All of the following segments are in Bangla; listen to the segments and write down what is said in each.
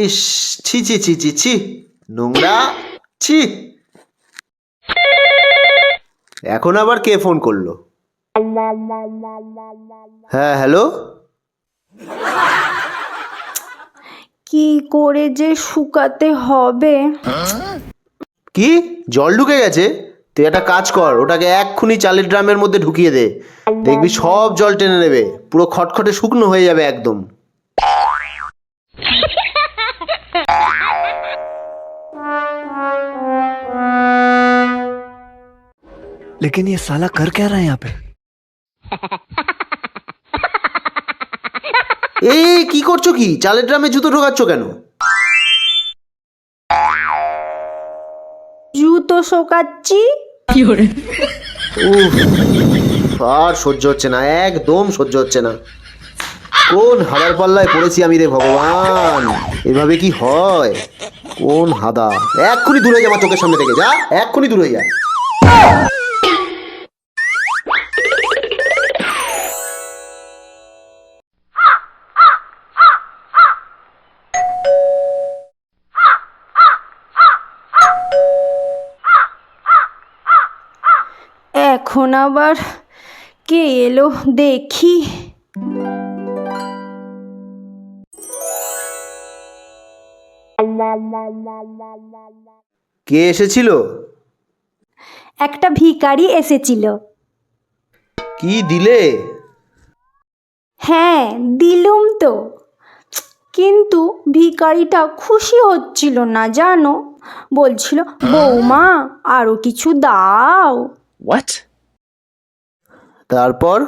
ইস, ছি ছি ছি ছি ছি, নোংরা, ছি। এখন আবার কে ফোন করলো? হ্যাঁ, হ্যালো। কি করে যে শুকাতে হবে। কি, জল ঢুকে গেছে? তুই একটা কাজ কর, ওটাকে এক্ষুনি চালের ড্রামের মধ্যে ঢুকিয়ে দে, দেখবি সব জল টেনে নেবে, পুরো খটখটে শুকনো হয়ে যাবে একদম। लेकिन ये साला कर क्या रहा है यहाँ पे? এই কি করছো? কি চালের ড্রামে জুতো ঢোকাচ্ছ কেন? জুতো শোকাচ্ছি। উফ, আর সহ্য হচ্ছে না, একদম সহ্য হচ্ছে না। কোন হাদার পাল্লায় পড়েছি আমি রে ভগবান, এভাবে কি হয়? কোন হাদা? এক্ষুনি দূরে যা আমার চোখের সামনে থেকে, যা এক্ষুনি দূরে যা। এখন আবার কে এলো দেখি। কে এসেছিল? একটা ভিখারি এসেছিল। কি দিলে? হ্যাঁ, দিলুম তো, কিন্তু ভিখারিটা খুশি হচ্ছিল না জানো, বলছিল বৌমা আরো কিছু দাও। What? তারপর?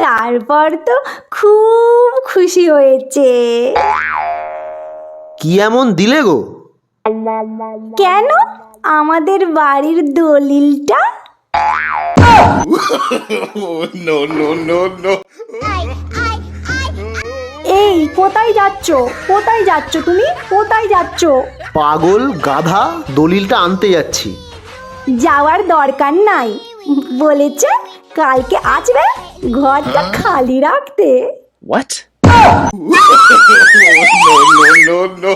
তারপর তো খুব খুশি হয়েছে। কি এমন দিলে গো? কেন, আমাদের বাড়ির দলিলটা। Oh, no, no, no, no. এই কোথায় যাচ্ছ? কোথায় যাচ্ছ তুমি? কোথায় যাচ্ছ? পাগল গাধা, দলিলটা আনতে যাচ্ছি। যাওয়ার দরকার নাই, বলেছে কালকে আসবে ঘরটা খালি রাখতে। What? Oh, no, no, no, no.